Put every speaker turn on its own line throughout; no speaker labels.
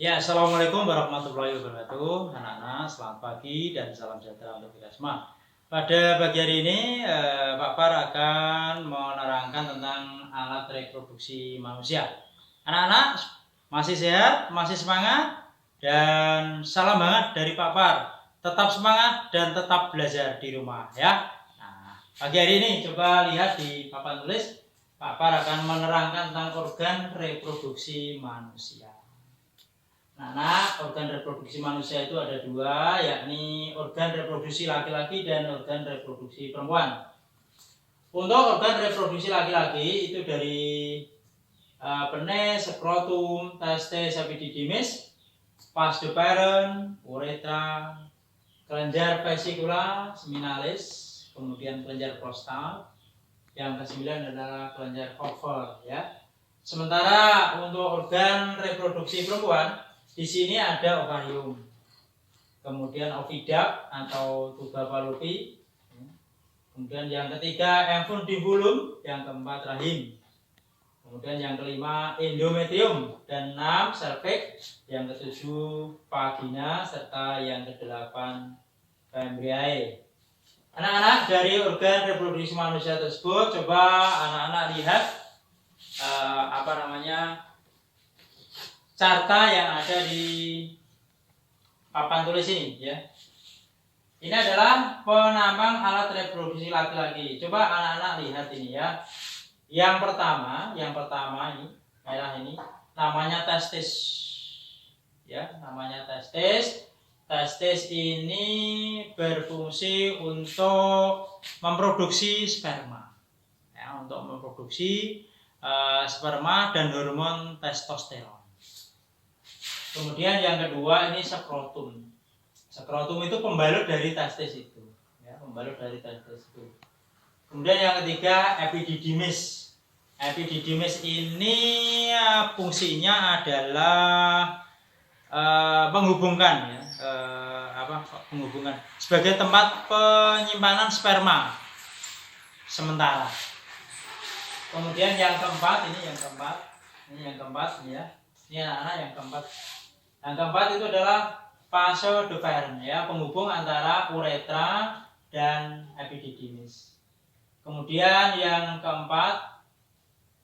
Ya, assalamualaikum warahmatullahi wabarakatuh, anak-anak. Selamat pagi dan salam sejahtera untuk kita semua. Pada pagi hari ini, Pak Par akan menerangkan tentang alat reproduksi manusia. Anak-anak masih sehat, masih semangat, dan salam hangat dari Pak Par. Tetap semangat dan tetap belajar di rumah, ya. Nah, pagi hari ini coba lihat di papan tulis. Pak Par akan menerangkan tentang organ reproduksi manusia. Nah, organ reproduksi manusia itu ada dua, yakni organ reproduksi laki-laki dan organ reproduksi perempuan. Untuk organ reproduksi laki-laki itu dari penis, skrotum, testis, epididymis, vas deferens, uretra, kelenjar vesikula, seminalis, kemudian kelenjar prostat, yang ke-9 adalah kelenjar oval, ya. Sementara untuk organ reproduksi perempuan, di sini ada ovarium, kemudian oviduct atau tuba Fallopi, kemudian yang ketiga infundibulum, yang keempat rahim, kemudian yang kelima endometrium, dan 6 cervix, yang ketujuh vagina, serta yang kedelapan pembriae. Anak-anak, dari organ reproduksi manusia tersebut, coba anak-anak lihat carta yang ada di papan tulis ini, ya. Ini adalah penampang alat reproduksi laki-laki. Coba anak-anak lihat ini, ya. Yang pertama ini merah ini namanya testis, ya, namanya testis. Testis ini berfungsi untuk memproduksi sperma, ya, untuk memproduksi sperma dan hormon testosteron. Kemudian yang kedua ini skrotum. Skrotum itu pembalut dari testis itu, ya, pembalut dari testis itu. Kemudian yang ketiga epididymis. Epididymis ini fungsinya adalah menghubungkan, ya, menghubungkan sebagai tempat penyimpanan sperma sementara. Kemudian yang keempat ini yang keempat, ya. Ini anak-anak yang keempat. Yang keempat itu adalah vas deferens, ya, penghubung antara uretra dan epididymis. Kemudian yang keempat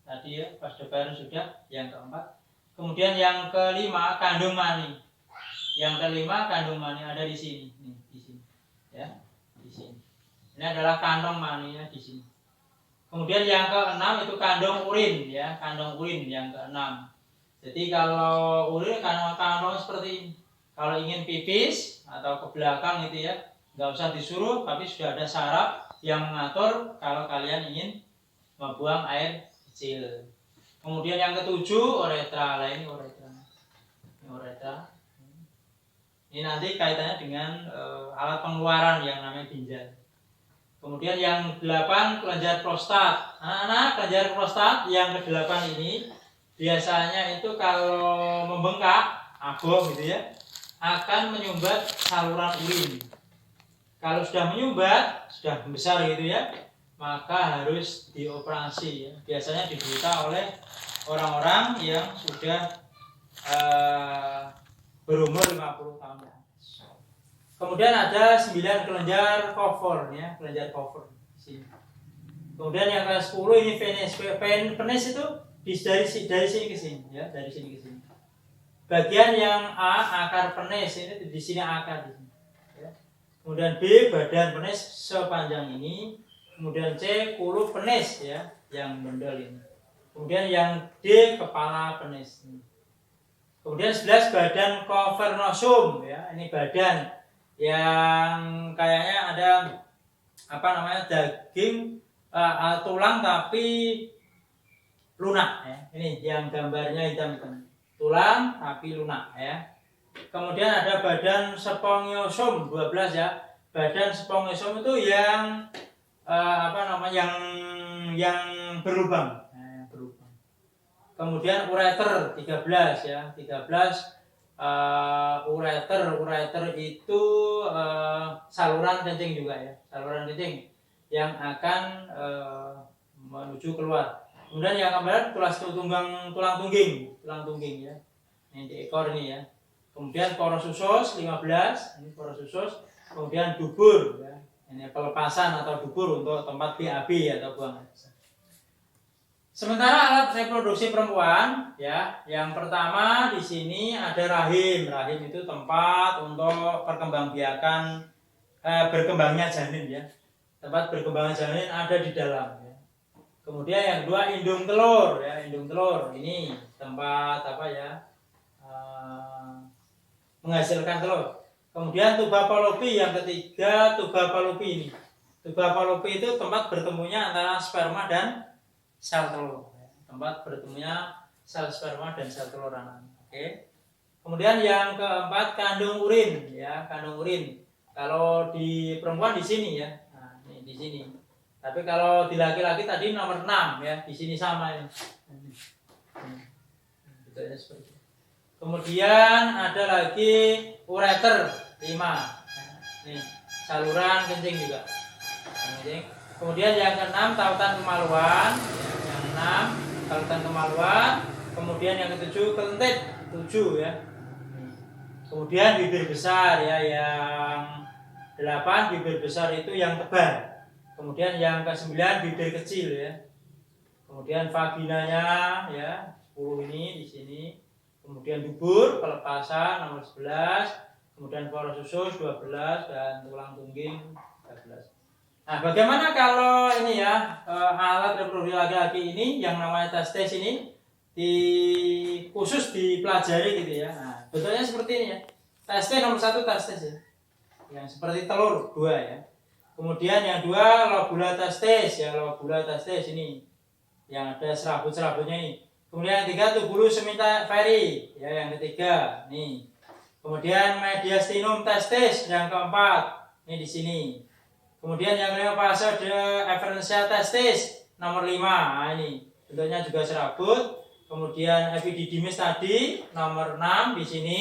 tadi, ya, vas deferens sudah, yang keempat. Kemudian yang kelima kandung mani. Yang kelima kandung mani ada di sini, nih, di sini, ya, di sini. Ini adalah kantong maninya di sini. Kemudian yang keenam itu kandung urin, ya, kandung urin yang keenam. Jadi kalau urin kantong seperti ini. Kalau ingin pipis atau ke belakang itu, ya, nggak usah disuruh, tapi sudah ada saraf yang mengatur kalau kalian ingin membuang air kecil. Kemudian yang ketujuh uretra, ini uretra. Ini uretra. Ini nanti kaitannya dengan alat pengeluaran yang namanya ginjal. Kemudian yang 8 kelenjar prostat. Anak-anak, kelenjar prostat yang ke-8 ini biasanya itu kalau membengkak, abong gitu, ya, akan menyumbat saluran urin. Kalau sudah menyumbat, sudah besar gitu, ya, maka harus dioperasi, ya. Biasanya diderita oleh orang-orang yang sudah berumur 50 tahun. Kemudian ada 9 kelenjar kofur, ya, kelenjar kofur. Kemudian yang ke-10 ini penis. Penis itu dari sini ke sini, ya, dari sini ke sini. Bagian yang A akar penis ini di sini akar di sini, ya. Kemudian B badan penis sepanjang ini. Kemudian C kulup penis, ya, yang mendel ini. Kemudian yang D kepala penis ini. Kemudian 11 badan cavernosum, ya, ini badan yang kayaknya ada daging tulang tapi lunak, ya. Ini yang gambarnya hitam-hitam, tulang tapi lunak, ya. Kemudian ada badan spongiosum 12, ya. Badan spongiosum itu yang yang berlubang, berlubang. Kemudian ureter 13, ya, 13. Ureter itu saluran kencing juga, ya, saluran kencing yang akan menuju keluar. Kemudian yang keempat tulang tungging, ya. Ini di ekor ini ya. Kemudian poros usus 15, ini poros usus. Kemudian dubur ya. Ini pelepasan atau dubur untuk tempat BAB atau buang air besar. Sementara alat reproduksi perempuan ya, yang pertama di sini ada rahim. Rahim itu tempat untuk perkembangbiakan berkembangnya janin ya. Tempat berkembangnya janin ada di dalam ya. Kemudian yang kedua indung telur ya, indung telur ini tempat apa ya? Menghasilkan telur. Kemudian tuba Fallopi yang ketiga, tuba Fallopi ini. Tuba Fallopi itu tempat bertemunya antara sperma dan sel telur. Tempat bertemunya sel sperma dan sel telur anak. Oke. Kemudian yang keempat kandung urin ya, kandung urin. Kalau di perempuan di sini ya. Nah, ini di sini. Tapi kalau di laki-laki tadi nomor 6 ya, di sini sama ini. Betulnya seperti itu. Kemudian ada lagi ureter 5. Nih, saluran kencing juga. Kemudian yang keenam tautan kemaluan, yang 6 tautan kemaluan. Kemudian yang ketujuh kelentit 7 ya. Kemudian bibir besar ya, yang 8 bibir besar itu yang tebal. Kemudian yang ke-9 bibir kecil ya. Kemudian vaginanya ya 10 ini di sini. Kemudian dubur pelepasan nomor 11. Kemudian poros usus 12 dan tulang tungging 13. Nah, bagaimana kalau ini ya alat reproduksi laki-laki ini yang namanya testis ini khusus dipelajari gitu ya. Nah, betulnya seperti ini ya. Testis nomor 1 testis ya. Yang seperti telur 2 ya. Kemudian yang 2 lobula testis ya, lobula testis ini. Yang ada serabut-serabutnya ini. Kemudian yang 3 tubulus semintiferi ya, yang ketiga nih. Kemudian mediastinum testis yang keempat ini di sini. Kemudian yang kelima fase efferentia testis nomor 5. Nah, ini bentuknya juga serabut. Kemudian epididymis tadi nomor 6 di sini.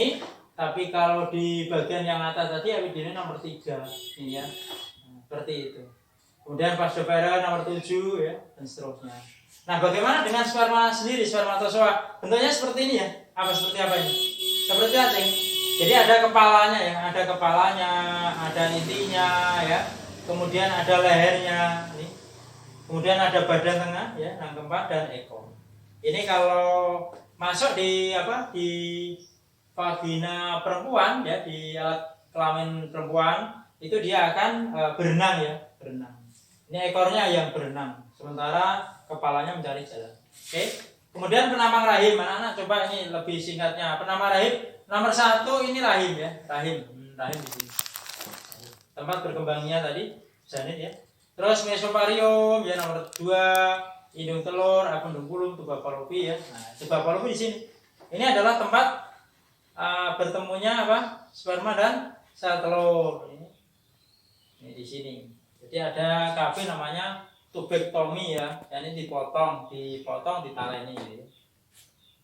Tapi kalau di bagian yang atas tadi epididymis nomor 3 ini ya. Nah, seperti itu. Kemudian fase nomor 7 ya dan seterusnya. Nah, bagaimana dengan sperma sendiri, spermatozoa? Bentuknya seperti ini ya. Seperti apa ini? Seperti cacing. Jadi ada kepalanya ya, ada kepalanya, ada intinya ya. Kemudian ada lehernya, ini. Kemudian ada badan tengah ya, yang keempat dan ekor. Ini kalau masuk di vagina perempuan ya, di alat kelamin perempuan itu dia akan berenang ya, berenang. Ini ekornya yang berenang, sementara kepalanya mencari jalan. Oke. Kemudian penampang rahim, anak-anak coba ini lebih singkatnya. Penampang rahim nomor 1 ini rahim ya, rahim di sini. Tempat berkembangnya tadi janin ya. Terus mesoparium ya nomor 2, indung telur, apendungkulum, tuba Fallopi ya. Nah, tuba Fallopi di sini. Ini adalah tempat bertemunya sperma dan sel telur ini. Ini di sini. Jadi ada KB namanya tubektomi ya. Ini dipotong, ditaleni ya.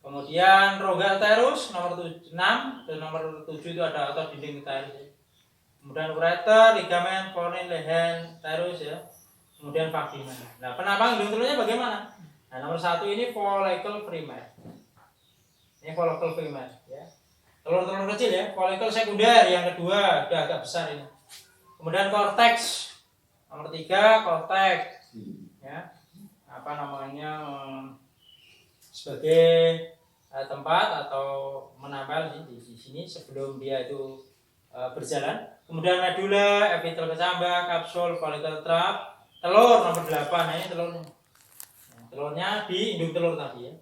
Kemudian rongga uterus nomor 6 dan nomor 7 itu ada otot dinding uterus ya. Kemudian ureter, ligamen, fornin, lehen, uterus ya. Kemudian vagina. Nah, penampang indung telurnya bagaimana? Nah, nomor 1 ini follicle primer. Ini follicle primer ya. Telur-telur kecil ya. Follicle sekunder yang kedua udah agak besar ini. Kemudian cortex. Nomor 3 cortex. Ya. Sebagai tempat atau menempel di sini sebelum dia itu berjalan. Kemudian medula, epitel kecambah, kapsul, follicle trap, telur nomor 8. Nah, ini telurnya. Nah, telurnya di indung telur tadi ya.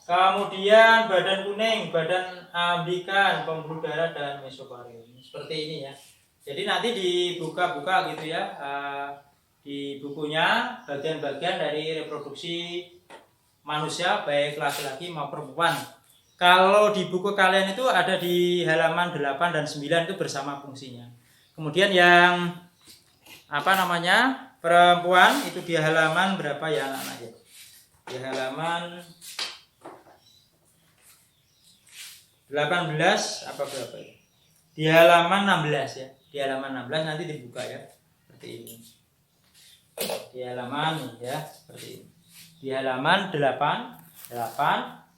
Kemudian badan kuning, badan ambikan, pembuluh darah dan mesoparium. Seperti ini ya. Jadi nanti dibuka-buka gitu ya. Di bukunya bagian-bagian dari reproduksi manusia baik laki-laki maupun perempuan. Kalau di buku kalian itu ada di halaman 8 dan 9 itu bersama fungsinya. Kemudian yang perempuan itu di halaman berapa ya anak-anak ya? Di halaman 18 berapa ya? Di halaman 16 ya. Di halaman 16 nanti dibuka ya. Seperti ini. Di halaman ya, seperti ini. Di halaman 8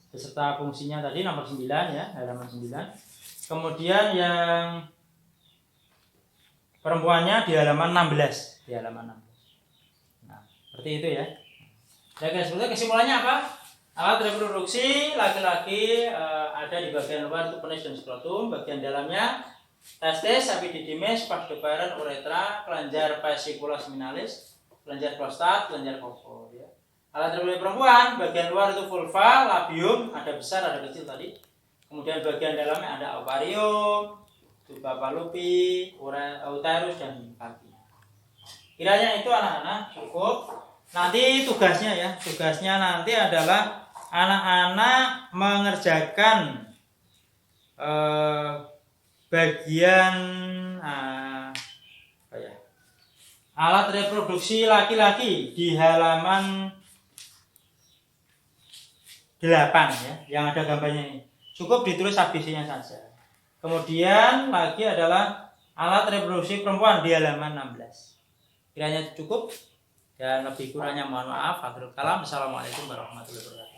beserta fungsinya tadi nomor 9 ya, halaman 9. Kemudian yang perempuannya di halaman 16, di halaman 16. Nah, seperti itu ya. Jadi sebetulnya kesimpulannya apa? Alat reproduksi laki-laki ada di bagian luar itu penis dan skrotum, bagian dalamnya testis, epididymis, pars deferens, uretra, kelenjar vesicula seminalis, kelenjar prostat, kelenjar koko ya. Alat reproduksi perempuan, bagian luar itu vulva, labium, ada besar, ada kecil tadi. Kemudian bagian dalamnya ada ovarium, tuba fallopi, uterus dan vagina. Kiranya itu anak-anak cukup. Nanti tugasnya nanti adalah anak-anak mengerjakan bagian alat reproduksi laki-laki di halaman 8 ya, yang ada gambarnya ini. Cukup ditulis ABC-nya saja. Kemudian lagi adalah alat reproduksi perempuan di halaman 16. Kiranya cukup. Dan lebih kurangnya mohon maaf. Akhirul kalam. Assalamualaikum warahmatullahi wabarakatuh.